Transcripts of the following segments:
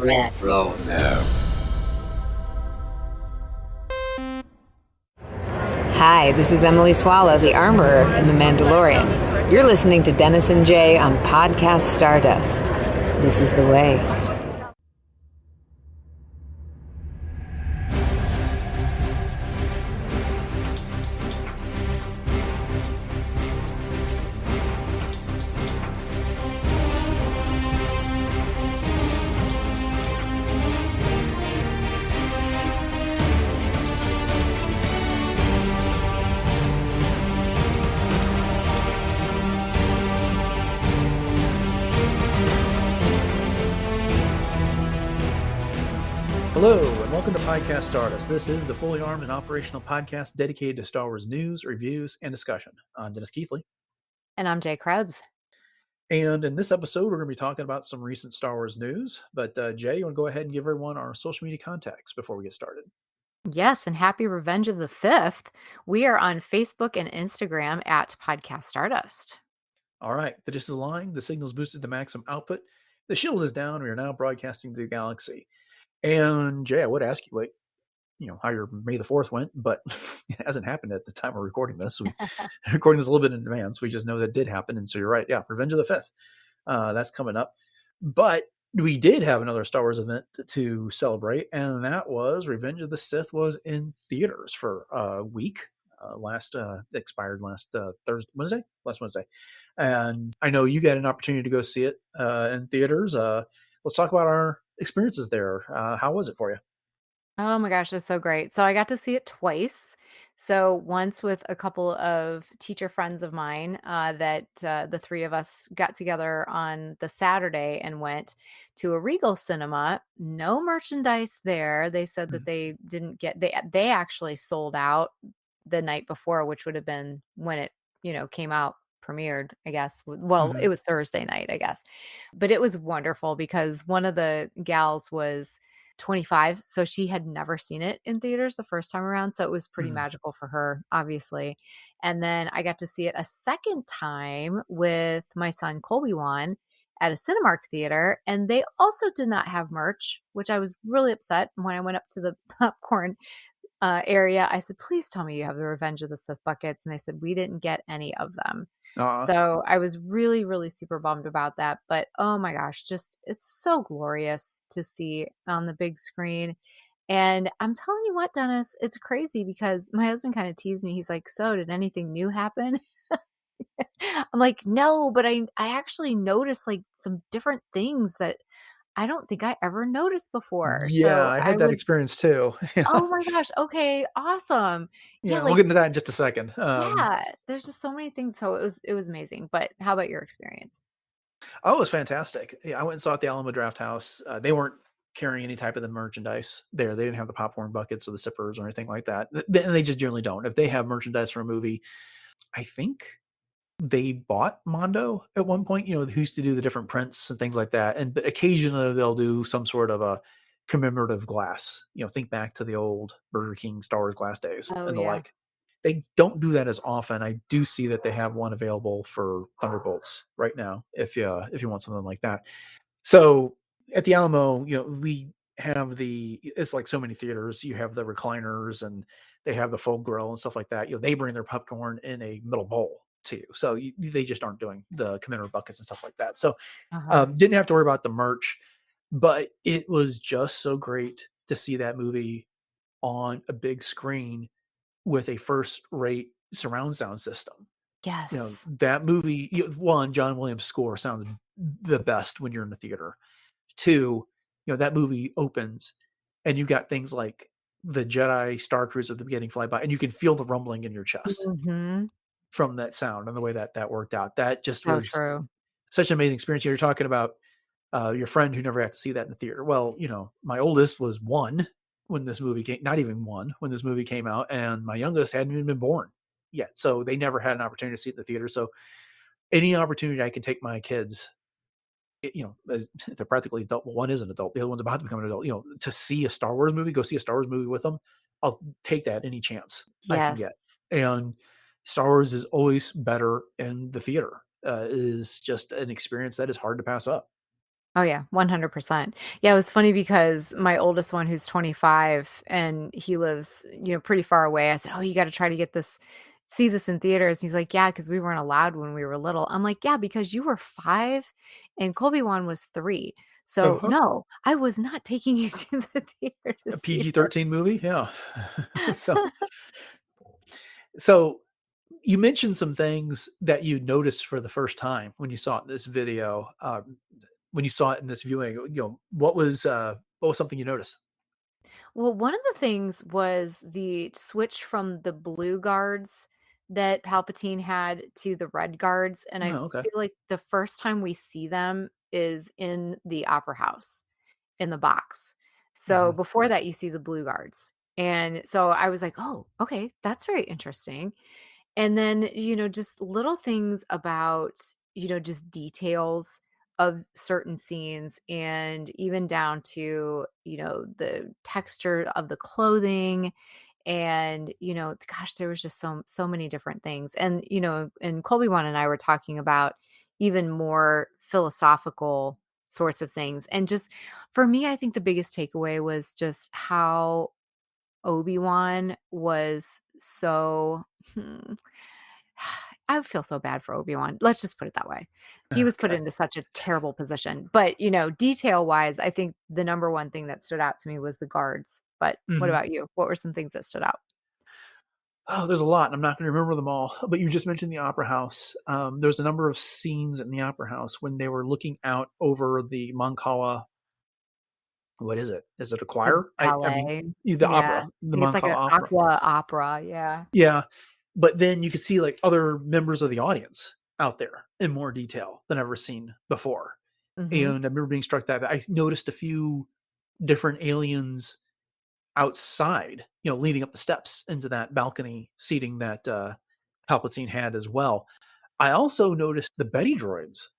Retro. Hi, this is Emily Swallow, the Armorer in The Mandalorian. You're listening to Dennis and Jay on Podcast Stardust. This is the way. Hello, and welcome to Podcast Stardust. This is the fully armed and operational podcast dedicated to Star Wars news, reviews, and discussion. I'm Dennis Keithley. And I'm Jay Krebs. And in this episode, we're going to be talking about some recent Star Wars news. But Jay, you want to go ahead and give everyone our social media contacts before we get started? Yes, and happy Revenge of the 5th. We are on Facebook and Instagram at Podcast Stardust. All right, the dish is aligned, the signal's boosted to maximum output, the shield is down, we are now broadcasting to the galaxy. And Jay, I would ask you, how your May the 4th went, but it hasn't happened at the time we're recording this. We're recording this a little bit in advance. We just know that did happen. And so you're right. Yeah, Revenge of the 5th. That's coming up. But we did have another Star Wars event to celebrate, and that was Revenge of the Sith was in theaters for a week. Expired last Wednesday. And I know you got an opportunity to go see it in theaters. Let's talk about our experiences there. How was it for you? Oh my gosh, it's so great. So I got to see it twice. So once with a couple of teacher friends of mine that the three of us got together on the Saturday and went to a Regal cinema. No merchandise there. They said that they didn't get they actually sold out the night before, which would have been when it, came out premiered, I guess. Well, it was Thursday night, I guess. But it was wonderful because one of the gals was 25, so she had never seen it in theaters the first time around, so it was pretty magical for her, obviously. And then I got to see it a second time with my son Colby Wan at a Cinemark theater, and they also did not have merch, which I was really upset. When I went up to the popcorn area, I said, please tell me you have the Revenge of the Sith buckets, and they said we didn't get any of them. So I was really, really super bummed about that. But oh my gosh, just it's so glorious to see on the big screen. And I'm telling you what, Dennis, it's crazy because my husband kind of teased me. He's like, so did anything new happen? I'm like, no, but I actually noticed like some different things that I don't think I ever noticed before. Yeah, So I had that experience too. oh my gosh, okay, awesome. Yeah, Yeah, we'll like get into that in just a second. yeah, there's just so many things. So it was amazing. But how about your experience? Oh, it was fantastic. Yeah, I went and saw it at the Alamo Draft House. They weren't carrying any type of the merchandise there. They didn't have the popcorn buckets or the sippers or anything like that. And they just generally don't. If they have merchandise for a movie, I think they bought Mondo at one point, who used to do the different prints and things like that. But occasionally they'll do some sort of a commemorative glass. Think back to the old Burger King Star Wars glass days Oh and the yeah. like. They don't do that as often. I do see that they have one available for Thunderbolts right now if you want something like that. So at the Alamo, we have it's like so many theaters. You have the recliners and they have the folk grill and stuff like that. They bring their popcorn in a middle bowl too. So they just aren't doing the commemorative buckets and stuff like that. So didn't have to worry about the merch, but it was just so great to see that movie on a big screen with a first-rate surround sound system. Yes. That movie, one, John Williams' score sounds the best when you're in the theater. Two, that movie opens and you got things like the Jedi Star Cruiser at the beginning fly by, and you can feel the rumbling in your chest from that sound and the way that worked out. That just So was true. such an amazing experience. You're talking about your friend who never got to see that in the theater. Well, my oldest was one when this movie came, not even one when this movie came out, and my youngest hadn't even been born yet. So they never had an opportunity to see it in the theater. So any opportunity I can take my kids, they're practically adult. Well, one is an adult. The other one's about to become an adult, to see a Star Wars movie, go see a Star Wars movie with them. I'll take that any chance I can get. And Star Wars is always better in the theater. Is just an experience that is hard to pass up. Oh yeah, 100%. Yeah, it was funny because my oldest one who's 25 and he lives, pretty far away. I said, "Oh, you got to try to see this in theaters." He's like, "Yeah, because we weren't allowed when we were little." I'm like, "Yeah, because you were 5 and Colby one was 3. So, Uh-huh. no, I was not taking you to the theater to A see this." PG-13 movie, yeah. So, so you mentioned some things that you noticed for the first time when you saw it in this video. When you saw it in this viewing, what was something you noticed? Well, one of the things was the switch from the blue guards that Palpatine had to the red guards, and I Oh, okay. feel like the first time we see them is in the Opera House in the box. So Mhm. before that, you see the blue guards. And so I was like, "Oh, okay, that's very interesting." And then, just little things about, just details of certain scenes and even down to, the texture of the clothing and, gosh, there was just so many different things. And, and Colby one and I were talking about even more philosophical sorts of things. And just for me, I think the biggest takeaway was just how Obi-Wan was so I feel so bad for Obi-Wan. Let's just put it that way. He was put Okay. into such a terrible position. But, detail-wise, I think the number one thing that stood out to me was the guards. But what Mhm. about you? What were some things that stood out? Oh, there's a lot, and I'm not gonna remember them all, but you just mentioned the Opera House. There's a number of scenes in the Opera House when they were looking out over the Mancala. What is it? Is it a The choir? I mean, ballet. the Yeah. opera, I the think it's like Mancala an Opera. aqua opera. Yeah. Yeah, but then you could see, like, other members of the audience out there in more detail than I've ever seen before, and Mhm. I remember being struck that I noticed a few different aliens outside, leading up the steps into that balcony seating that, Palpatine had as well. I also noticed the Betty droids.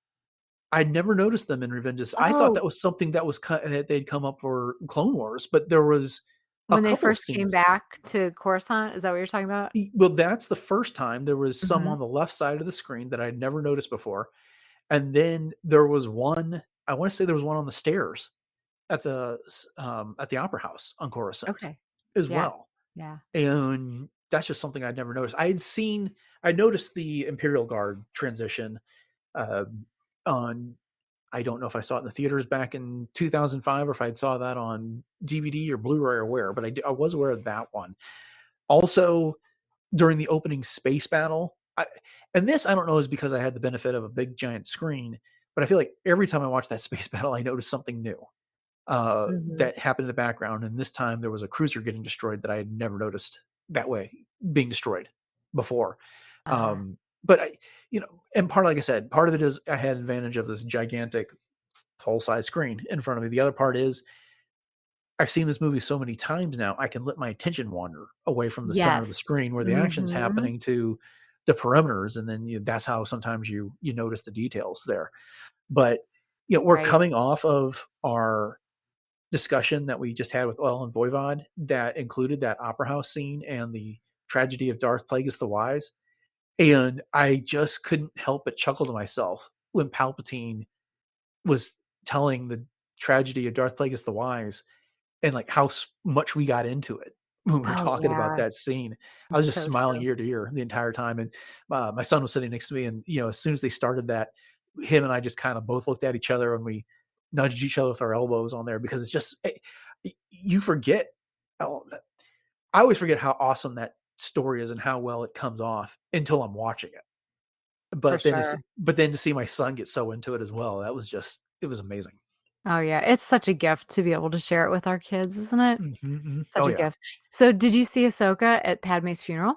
I'd never noticed them in Revengeance. I thought Oh, that was something that was that they'd come up for Clone Wars, but there was a when they couple of first came scenes. back to Coruscant, is that what you're talking about? Well, that's the first time. There was some Mhm. on the left side of the screen that I'd never noticed before, and then there was one. I want to say there was one on the stairs at the Opera House on Coruscant Okay. as Yeah. well, Yeah. and that's just something I'd never noticed. I noticed the Imperial Guard transition uh, on. I don't know if I saw it in the theaters back in 2005 or if I saw that on DVD or Blu-ray or where, but I was aware of that one. Also, during the opening space battle, and this I don't know is because I had the benefit of a big giant screen, but I feel like every time I watch that space battle, I notice something new Mhm. that happened in the background. And this time there was a cruiser getting destroyed that I had never noticed that way being destroyed before. Uh-huh. But and part, like I said, part of it is I had advantage of this gigantic full size screen in front of me. The other part is I've seen this movie so many times now, I can let my attention wander away from the center of the Yes. screen where the action's Mhm. happening to the perimeters, and then that's how sometimes you notice the details there. But we're Right. coming off of our discussion that we just had with Oil and Voivod that included that opera house scene and the tragedy of Darth Plagueis the Wise, and I just couldn't help but chuckle to myself when Palpatine was telling the tragedy of Darth Plagueis the Wise and like how much we got into it when we were Oh, talking about yeah. that scene. I was It's just so smiling true. ear to ear the entire time. And my son was sitting next to me, and as soon as they started that, him and I just kind of both looked at each other and we nudged each other with our elbows on there because it's just you forget. Oh, I always forget how awesome that story is and how well it comes off until I'm watching it. For But sure. then to see my son get so into it as well, it was amazing. Oh, yeah. It's such a gift to be able to share it with our kids, isn't it? Mhm, mhm. Such Oh a yeah. gift. So, did you see Ahsoka at Padme's funeral?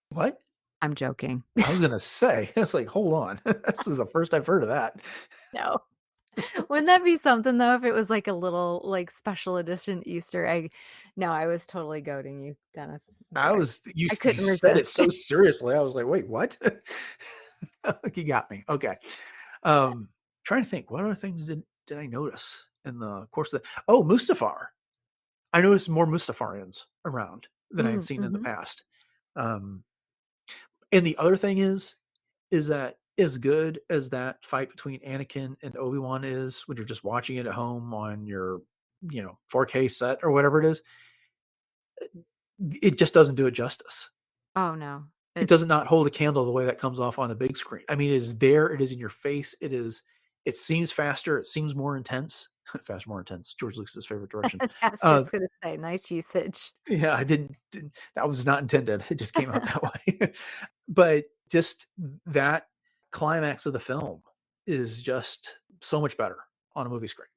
What? I'm joking. I was gonna say, it's like, hold on. This is the first I've heard of that. No. Wouldn't that be something though if it was like a little, like, special edition Easter egg? No, I was totally goading you, Dennis. I'm sorry. I You couldn't said it resist. so seriously. I was like, wait, what? You got me. Okay. Trying to think, what other things did I notice in the course of Mustafar. I noticed more Mustafarians around than I had seen in the Mhm. past. Um, and the other thing is that as good as that fight between Anakin and Obi-Wan is when you're just watching it at home on your, 4K set or whatever it is, it just doesn't do it justice. Oh no. It It's does not hold a candle the way that comes off on a big screen. I mean, it is there, it is in your face, it seems faster, it seems more intense. Faster, more intense. George Lucas's favorite direction. I was Uh, just gonna say nice usage. yeah, I didn't that was not intended. It just came out that way. But just that climax of the film is just so much better on a movie screen.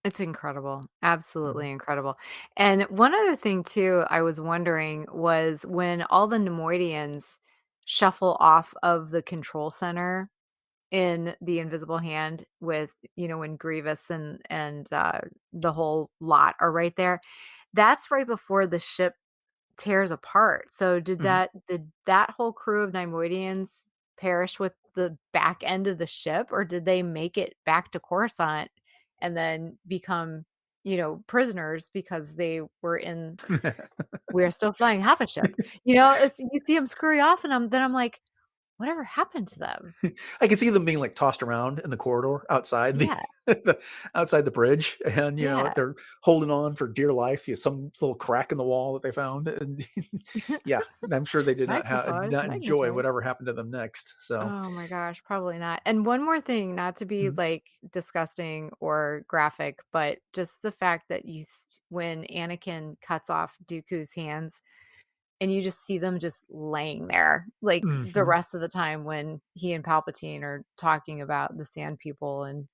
It's incredible. Mhm. Absolutely incredible. And one other thing too, I was wondering was when all the Nemoidians shuffle off of the control center in The Invisible Hand with, when Grievous and the whole lot are right there. That's right before the ship tears apart. So Mhm. did that whole crew of Neimoidians perish with the back end of the ship, or did they make it back to Coruscant and then become, prisoners because they were in we're still flying half a ship. It's you see them scurry off and I'm like, "Whatever happened to them?" I can see them being like tossed around in the corridor outside the, Yeah, outside the bridge, and yeah. they're holding on for dear life. Some little crack in the wall that they found, and yeah, I'm sure they did Magnetoid, not enjoy magnetoid. whatever happened to them next. So, Oh my gosh, probably not. And one more thing, not to be mhm. like disgusting or graphic, but just the fact that when Anakin cuts off Dooku's hands and you just see them just laying there, like the Mhm. rest of the time when he and Palpatine are talking about the Sand People and,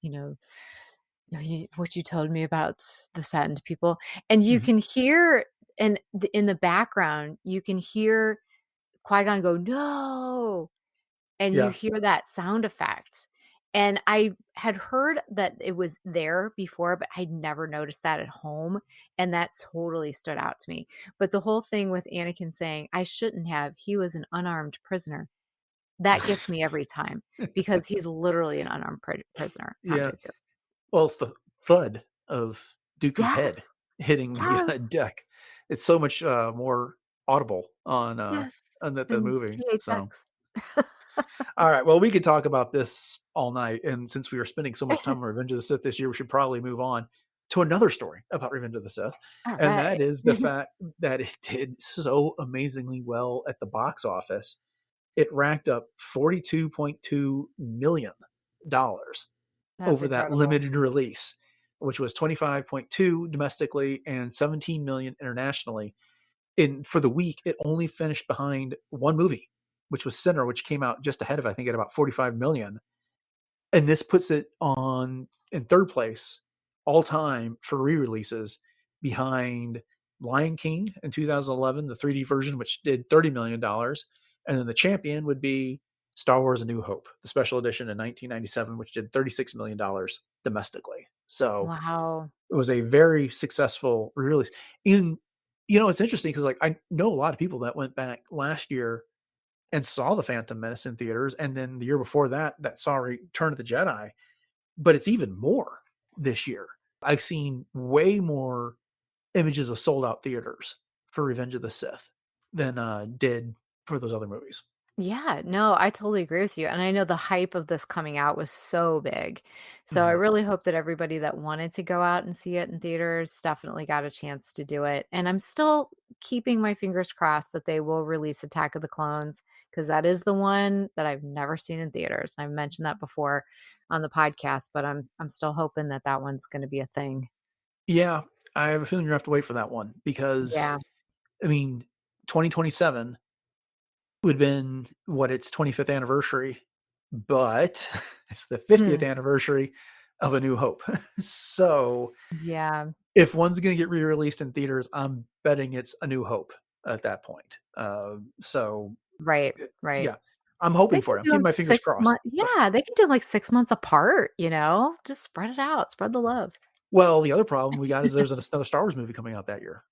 what you told me about the Sand People. And you Mhm. can hear in the background, you can hear Qui-Gon go, no, and you Yeah. hear that sound effect. And I had heard that it was there before, but I'd never noticed that at home, and that totally stood out to me. But the whole thing with Anakin saying, "I shouldn't have, he was an unarmed prisoner," that gets me every time because he's literally an unarmed prisoner on Yeah. Dooku. Well, it's the thud of Dooku's head Yes. hitting the Yes. deck. It's so much more audible Yes. on the And movie. So, THX. all right. Well, we could talk about this all night, and since we are spending so much time on Revenge of the Sith this year, we should probably move on to another story about Revenge of the Sith, and that Alright. is the fact that it did so amazingly well at the box office. It racked up $42.2 million That's over that incredible. limited release, which was 25.2 domestically and 17 million internationally. In For the week, it only finished behind one movie, which was Sinner, which came out just ahead of, I think, at about 45 million. And this puts it on in third place all time for re-releases, behind Lion King in 2011, the 3D version, which did $30 million, and then the champion would be Star Wars: A New Hope, the special edition in 1997, which did $36 million domestically. So Wow. it was a very successful release. In it's interesting because, like, I know a lot of people that went back last year and saw the Phantom Menace in theaters, and then the year before that, that saw Return of the Jedi. But it's even more this year. I've seen way more images of sold out theaters for Revenge of the Sith than did for those other movies. Yeah, no, I totally agree with you. And I know the hype of this coming out was so big. So I Mhm. really hope that everybody that wanted to go out and see it in theaters definitely got a chance to do it. And I'm still keeping my fingers crossed that they will release Attack of the Clones because that is the one that I've never seen in theaters. I've mentioned that before on the podcast, but I'm still hoping that that one's going to be a thing. Yeah, I have a feeling you're gonna have to wait for that one because, Yeah. I mean, 2027 would have been what, its 25th anniversary, but it's the 50th Hmm. anniversary of A New Hope. So Yeah. if one's going to get re-released in theaters, I'm betting it's A New Hope at that point. So Right. Right. yeah, I'm hoping They for can it. I'm do keeping them my fingers 6 crossed. months. But Yeah, they can do them, like, 6 months apart, you know? Just spread it out, spread the love. well, the other problem we got is there's another Star Wars movie coming out that year.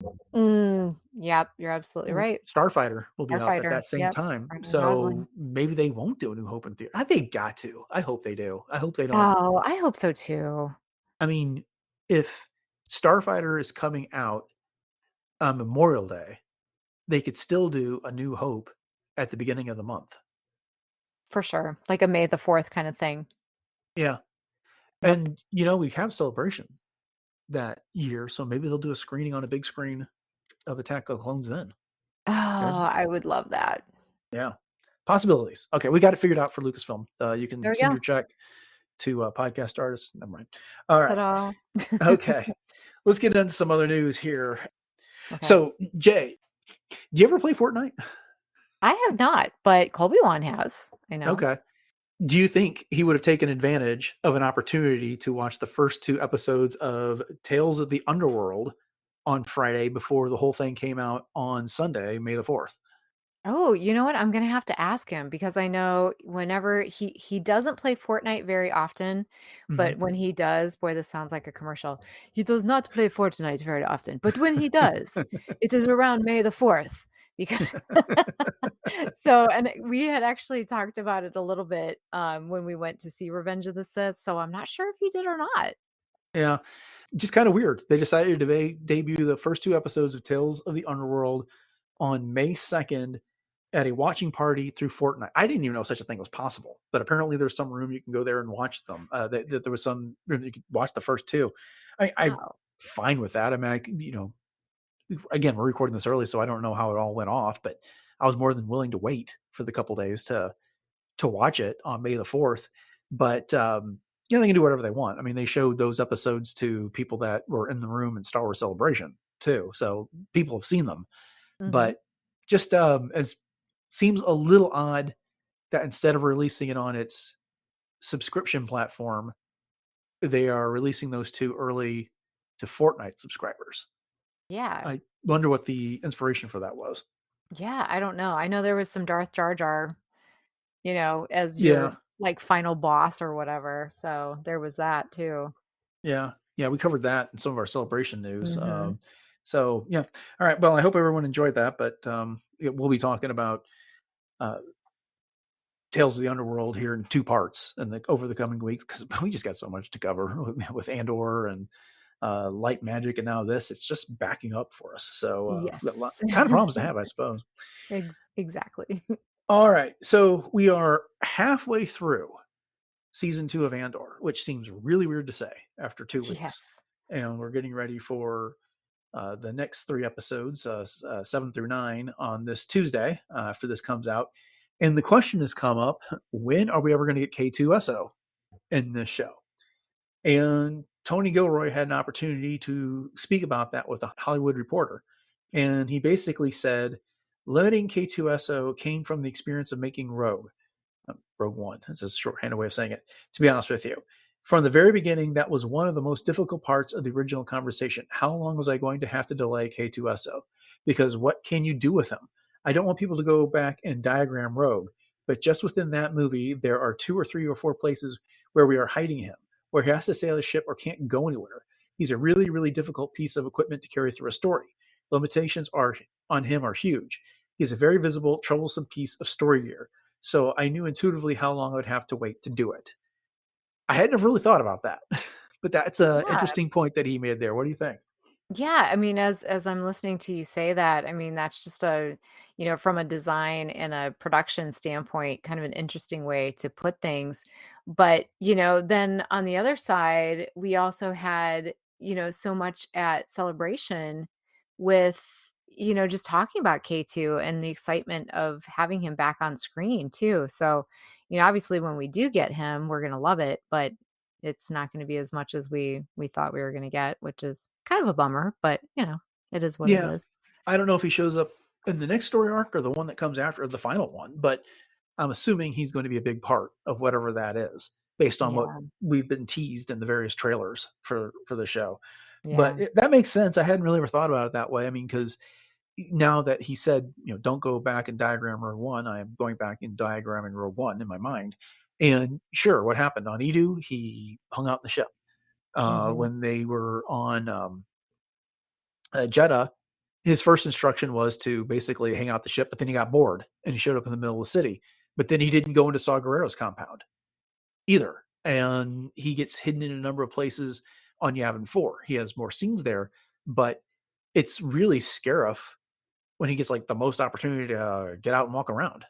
Yep, you're absolutely right. Starfighter will be out at Starfighter, that same yep, time, Ryan Gosling. so maybe they won't do A New Hope in theater. I think got to. I hope they do. I hope they don't. Oh, I hope so too. I mean, if Starfighter is coming out on Memorial Day, they could still do A New Hope at the beginning of the month. For sure. Like a May the 4th kind of thing. Yeah. Yep. And, we have Celebration that year, so maybe they'll do a screening on a big screen of Attack of the Clones then. Oh, I would love that. Yeah. Possibilities. Okay, we got it figured out for Lucasfilm. You can There we send go. your check to Podcast Stardust. Never mind. All right. Ta-da. Okay. Let's get into some other news here. Okay. So, Jay, do you ever play Fortnite? I have not, but Colby-Wan has. I know. Okay. Do you think he would have taken advantage of an opportunity to watch the first 2 episodes of Tales of the Underworld on Friday before the whole thing came out on Sunday, May the 4th? Oh, you know what? I'm gonna have to ask him because I know whenever he doesn't play Fortnite very often, Mhm. but when he does, boy, this sounds like a commercial. He does not play Fortnite very often, but when he does, it is around May the 4th because so and we had actually talked about it a little bit when we went to see Revenge of the Sith, so I'm not sure if he did or not. Yeah. Just kind of weird. They decided to debut the first 2 episodes of Tales of the Underworld on May 2nd at a watching party through Fortnite. I didn't even know such a thing was possible, but apparently there's some room you can go there and watch them. That there was some room you could watch the first 2. I'm Wow. fine with that. I mean, again, we're recording this early, so I don't know how it all went off, but I was more than willing to wait for the couple days to watch it on May the 4th. But they can do whatever they want. I mean, they showed those episodes to people that were in the room in Star Wars Celebration too, so people have seen them. Mhm. But just as seems a little odd that instead of releasing it on its subscription platform, they are releasing those 2 early to Fortnite subscribers. Yeah. I wonder what the inspiration for that was. Yeah, I don't know. I know there was some Darth Jar Jar, as your Yeah, like final boss or whatever. So there was that too. yeah, we covered that in some of our celebration news. Mhm. So yeah, all right. Well, I hope everyone enjoyed that. But we'll be talking about uh, Tales of the Underworld here in 2 parts and over the coming weeks because we just got so much to cover with Andor and light magic, and now this. It's just backing up for us. So we've got Yes. kind of problems to have, I suppose. Exactly. All right, so we are halfway through season 2 of Andor, which seems really weird to say after 2 weeks, Yes. and we're getting ready for the next 3 episodes, 7 through 9, on this Tuesday after this comes out. And the question has come up: when are we ever going to get K2SO in this show? And Tony Gilroy had an opportunity to speak about that with a Hollywood Reporter. And he basically said, limiting K2SO came from the experience of making Rogue One. That's a shorthanded way of saying it, to be honest with you. From the very beginning, that was one of the most difficult parts of the original conversation. How long was I going to have to delay K2SO? Because what can you do with him? I don't want people to go back and diagram Rogue, but just within that movie, there are 2 or 3 or 4 places where we are hiding him, where he has to stay on the ship or can't go anywhere. He's a really, really difficult piece of equipment to carry through a story. Limitations on him are huge. He's a very visible, troublesome piece of story gear. So I knew intuitively how long I would have to wait to do it. I hadn't really thought about that, but that's an Yeah. interesting point that he made there. What do you think? Yeah, I mean, as I'm listening to you say that, I mean, that's just from a design and a production standpoint, kind of an interesting way to put things. But, then on the other side, we also had, so much at Celebration with, just talking about K2 and the excitement of having him back on screen too. So, obviously when we do get him, we're going to love it, but it's not gonna be as much as we thought we were gonna get, which is kind of a bummer, but, it is what it Yeah. is. I don't know if he shows up in the next story arc or the one that comes after, or the final one, but I'm assuming he's going to be a big part of whatever that is based on what Yeah, we've been teased in the various trailers for the show. But yeah. that makes sense. I hadn't really ever thought about it that way. I mean, because now that he said, don't go back and diagram Rogue One, I am going back and diagramming Rogue One in my mind. And sure, what happened on Edu? He hung out in the ship. Mhm. When they were on Jeddah, his first instruction was to basically hang out the ship, but then he got bored and he showed up in the middle of the city. But then he didn't go into Saw Gerrera's compound either. And he gets hidden in a number of places on Yavin 4. He has more scenes there, but it's really Scarif when he gets like the most opportunity to get out and walk around.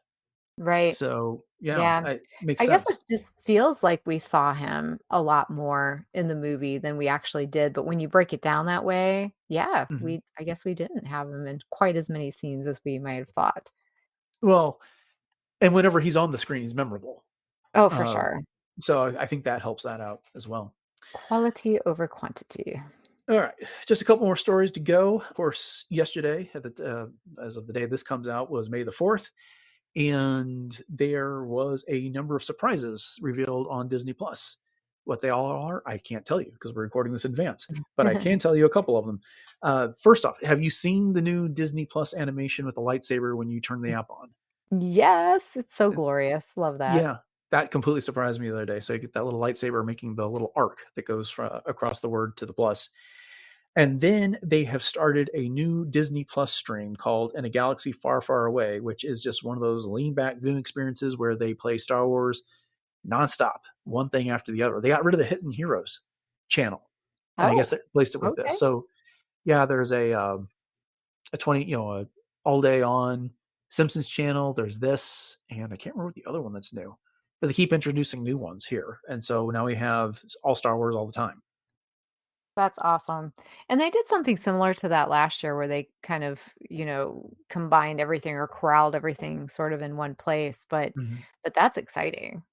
Right. So Yeah, Yeah. it makes I guess it sense. just feels like we saw him a lot more in the movie than we actually did, but when you break it down that way, yeah, Mhm. I guess we didn't have him in quite as many scenes as we might have thought. Well, and whenever he's on the screen, he's memorable. Oh, for Um, sure. so I think that helps that out as well. Quality over quantity. All right, just a couple more stories to go. Of course, yesterday, as of the day this comes out, was May the 4th, and there was a number of surprises revealed on Disney Plus. What they all are, I can't tell you because we're recording this in advance, but I can tell you a couple of them. First off, have you seen the new Disney Plus animation with the lightsaber when you turn the app on? Yes, it's so glorious. Love that. Yeah, that completely surprised me the other day. So you get that little lightsaber making the little arc that goes across the word to the plus. And then they have started a new Disney Plus stream called In a Galaxy Far, Far Away, which is just one of those lean back viewing experiences where they play Star Wars nonstop, one thing after the other. They got rid of the Hidden Heroes channel, and I guess Oh, they replaced it with this. okay. So yeah, there's a 20, a all day on Simpsons channel. There's this, and I can't remember what the other one that's new, but they keep introducing new ones here. And so now we have all Star Wars all the time. That's awesome. And they did something similar to that last year where they kind of, combined everything or corralled everything sort of in one place, Mhm. but that's exciting.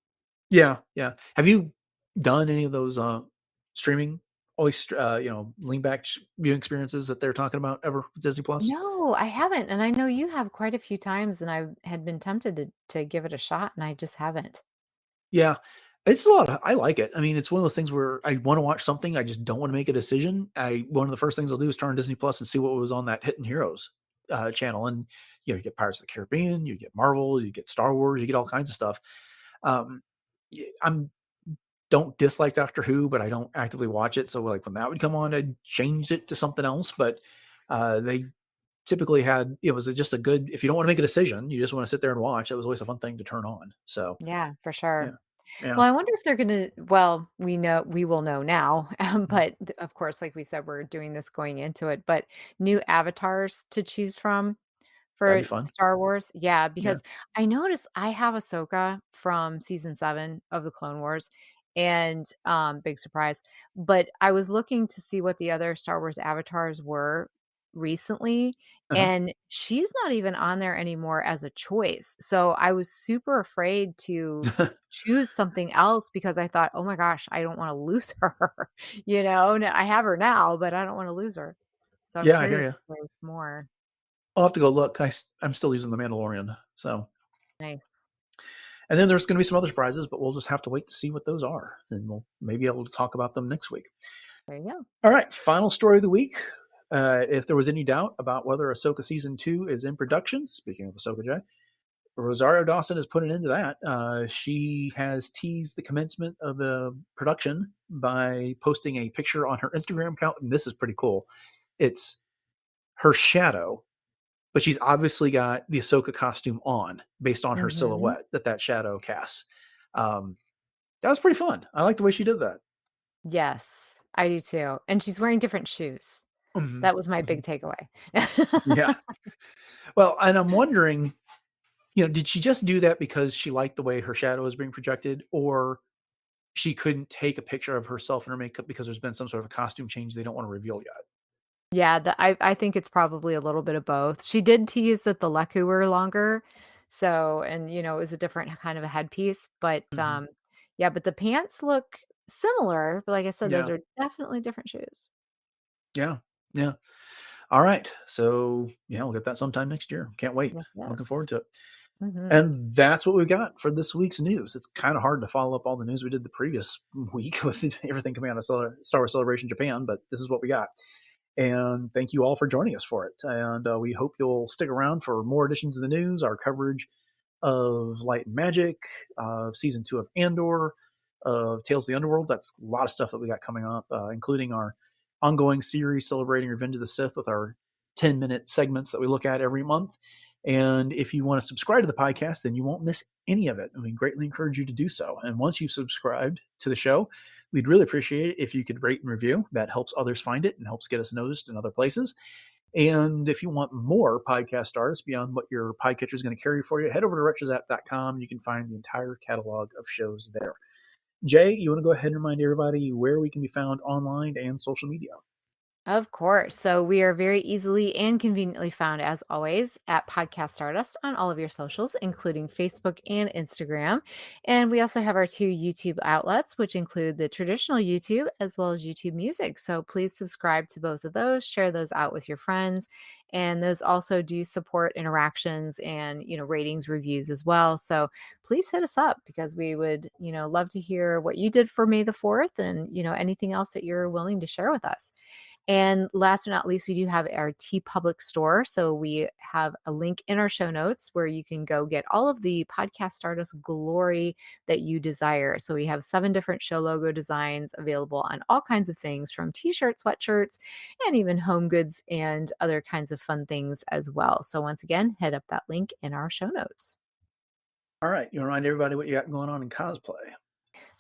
Yeah, yeah. Have you done any of those streaming, always lean back viewing experiences that they're talking about ever with Disney Plus? No, I haven't, and I know you have quite a few times, and I had been tempted to give it a shot, and I just haven't. Yeah. It's a lot of, I like it. I mean, it's one of those things where I want to watch something, I just don't want to make a decision. One of the first things I'll do is turn on Disney Plus and see what was on that Hidden Heroes channel. And you get Pirates of the Caribbean, you get Marvel, you get Star Wars, you get all kinds of stuff. Um, I'm don't dislike Doctor Who, but I don't actively watch it. So like when that would come on, I'd change it to something else. But they typically it was just a good, if you don't want to make a decision, you just want to sit there and watch. It was always a fun thing to turn on. So Yeah, for yeah, sure. yeah. Well, I wonder if they're gonna well, we will know now, Mhm. but of course, like we said, we're doing this going into it, but new avatars to choose from That'd for be fun. Star Wars? Yeah, Yeah. because I noticed I have Ahsoka from season 7 of the Clone Wars, and, big surprise, but I was looking to see what the other Star Wars avatars were recently, Uh-huh. and she's not even on there anymore as a choice, so I was super afraid to choose something else because I thought, "Oh my gosh, I don't wanna lose her," N I have her now, but I don't wanna lose her. So I'm Yeah, I hear curious you. if there's more. I'll have to go look. I'm still using the Mandalorian. So, Nice. and then there's going to be some other surprises, but we'll just have to wait to see what those are, and we'll maybe be able to talk about them next week. There you go. All right, final story of the week. If there was any doubt about whether Ahsoka season 2 is in production, speaking of Ahsoka Jay, Rosario Dawson has put an end to that. She has teased the commencement of the production by posting a picture on her Instagram account, and this is pretty cool. It's her shadow, but she's obviously got the Ahsoka costume on based on her Mhm. silhouette that shadow casts. Um, that was pretty fun. I like the way she did that. Yes, I do too, and she's wearing different shoes. Mhm, That was my mhm. big takeaway. Yeah. Well, and I'm wondering, did she just do that because she liked the way her shadow is being projected, or she couldn't take a picture of herself in her makeup because there's been some sort of a costume change they don't want to reveal yet? Yeah, I think it's probably a little bit of both. She did tease that the Leku were longer, so and, it was a different kind of a headpiece, but, Mhm. yeah, but the pants look similar, but like I said, those Yeah. are definitely different shoes. Yeah. Yeah. All right. So, yeah, we'll get that sometime next year. Can't wait. Yes, Looking yes. forward to it. Mhm. And that's what we got for this week's news. It's kind of hard to follow up all the news we did the previous week with everything coming out of Star Wars Celebration Japan, but this is what we got. And thank you all for joining us for it. And we hope you'll stick around for more editions of the news, our coverage of Light and Magic, season 2 of Andor, of Tales of the Underworld. That's a lot of stuff that we got coming up, including our ongoing series celebrating Revenge of the Sith with our 10-minute segments that we look at every month. And if you want to subscribe to the podcast, then you won't miss any of it. And we greatly encourage you to do so. And once you've subscribed to the show, we'd really appreciate it if you could rate and review. That helps others find it and helps get us noticed in other places. And if you want more Podcast Stardust beyond what your podcatcher is going to carry for you, head over to retrozapp.com. You can find the entire catalog of shows there. Jay, you want to go ahead and remind everybody where we can be found online and social media? Of course. So we are very easily and conveniently found, as always, at Podcast Stardust on all of your socials, including Facebook and Instagram. And we also have our 2 YouTube outlets, which include the traditional YouTube as well as YouTube Music. So please subscribe to both of those, share those out with your friends. And those also do support interactions and, ratings, reviews as well. So please hit us up because we would, love to hear what you did for May the 4th and, anything else that you're willing to share with us. And last but not least, we do have our TeePublic store. So we have a link in our show notes where you can go get all of the Podcast Stardust glory that you desire. So we have 7 different show logo designs available on all kinds of things from t-shirts, sweatshirts, and even home goods and other kinds of fun things as well. So once again, head up that link in our show notes. All right. You want to remind everybody what you got going on in cosplay?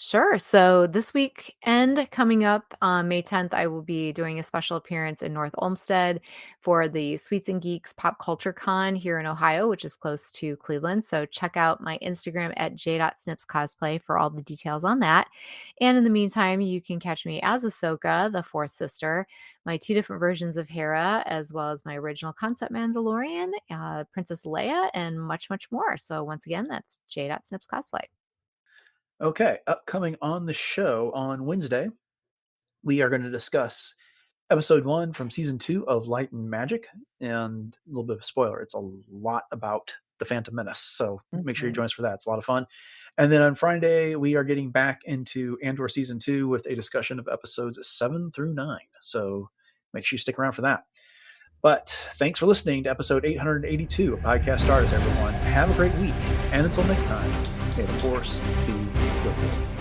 Sure. So this weekend coming up on May 10th, I will be doing a special appearance in North Olmsted for the Sweets and Geeks Pop Culture Con here in Ohio, which is close to Cleveland. So check out my Instagram at j.snipscosplay for all the details on that. And in the meantime, you can catch me as Ahsoka, the fourth sister, my 2 different versions of Hera, as well as my original concept Mandalorian, Princess Leia, and much, much more. So once again, that's j.snipscosplay. Okay, upcoming on the show on Wednesday, we are going to discuss episode 1 from season 2 of Light and Magic, and a little bit of a spoiler. It's a lot about the Phantom Menace, so make sure you join us for that. It's a lot of fun. And then on Friday, we are getting back into Andor season 2 with a discussion of episodes 7 through 9. So make sure you stick around for that. But thanks for listening to episode 882 of Podcast Stardust, everyone. Have a great week, and until next time, may the Force be with you.